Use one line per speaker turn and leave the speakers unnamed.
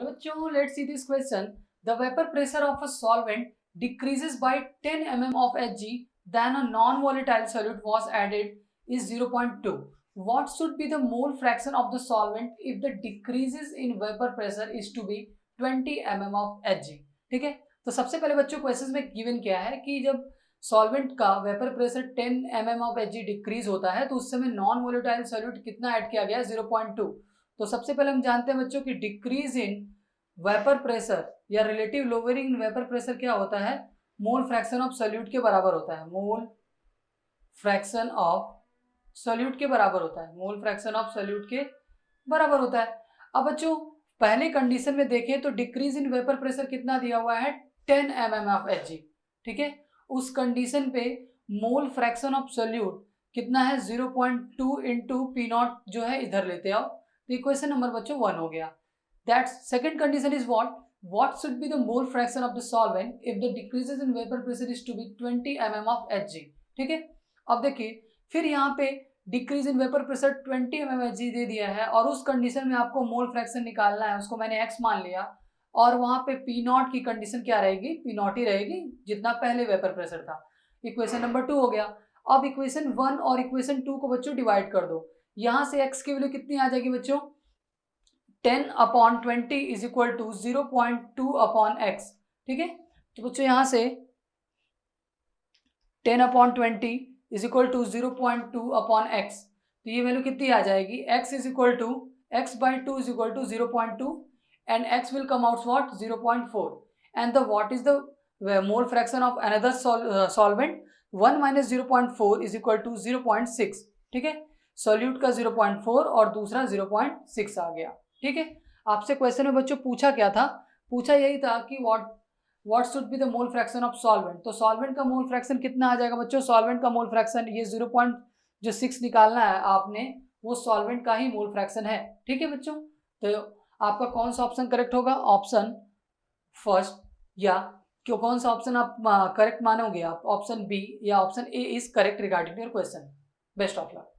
बच्चों, let's see this question. The vapor pressure of a solvent decreases by 10 mm of Hg, then a non-volatile solute was added is 0.2. What should be the mole fraction of the solvent if the decreases in vapor pressure is to be 20 mm of Hg? ठीक है, तो सबसे पहले बच्चों question में given क्या है कि जब सॉल्वेंट का vapour pressure 10 mm of Hg decrease होता है तो उस समय नॉन वोलेटाइल सॉल्यूट कितना ऐड किया गया है? 0.2. तो सबसे पहले हम जानते हैं बच्चों कि डिक्रीज इन वेपर प्रेशर या relative lowering in vapour pressure क्या होता है? मोल फ्रैक्शन ऑफ सॉल्यूट के बराबर होता है। मोल फ्रैक्शन ऑफ सॉल्यूट के बराबर होता है। मोल फ्रैक्शन ऑफ सॉल्यूट के बराबर होता है। अब बच्चों पहले कंडीशन में देखें तो डिक्रीज इन वेपर प्रेशर कितना दिया हुआ है? 10 mm ऑफ Hg। ठीक है, उस कंडीशन पे मोल फ्रैक्शन ऑफ सॉल्यूट कितना है? 0.2 इंटू पी नॉट जो है इधर लेते आओ, तो इक्वेशन नंबर बच्चों 1 हो गया। That second condition is what should be the mole fraction of the solvent if the decreases in vapor pressure is to be 20 mm of Hg। ठीक है, अब देखिए फिर यहाँ पे decrease in vapour pressure 20 mm Hg दे दिया है और उस कंडीशन में आपको मोल फ्रैक्शन निकालना है, उसको मैंने x मान लिया और वहां पे पी नॉट की कंडीशन क्या रहेगी? पी नॉट ही रहेगी जितना पहले वेपर प्रेशर था। इक्वेशन नंबर 2 हो गया। अब इक्वेशन 1 और इक्वेशन 2 को बच्चों डिवाइड कर दो। यहां से x की वैल्यू कितनी आ जाएगी बच्चों? 10 upon 20 is equal to 0.2 upon x. ठीक है, तो बच्चों यहां से 10 upon 20 is equal to 0.2 upon x, तो ये वैल्यू कितनी आ जाएगी? x is equal to x by 2 is equal to 0.2 and x will come out what? 0.4 and the what is the mole fraction of another solvent? 1 minus 0.4 is equal to 0.6। ठीक है, solute का 0.4 और दूसरा 0.6 आ गया। ठीक है, आपसे क्वेश्चन में बच्चों पूछा क्या था? पूछा यही था कि what should be the mole fraction of solvent. तो सॉल्वेंट का मोल फ्रैक्शन कितना आ जाएगा बच्चों? सॉल्वेंट का मोल फ्रैक्शन ये 0.6 निकालना है आपने, वो सॉल्वेंट का ही मोल फ्रैक्शन है। ठीक है बच्चों, तो आपका कौन सा ऑप्शन करेक्ट होगा? ऑप्शन फर्स्ट, या क्यों कौन सा ऑप्शन आप करेक्ट मानोगे? आप ऑप्शन बी या option A is correct regarding your question. Best of luck.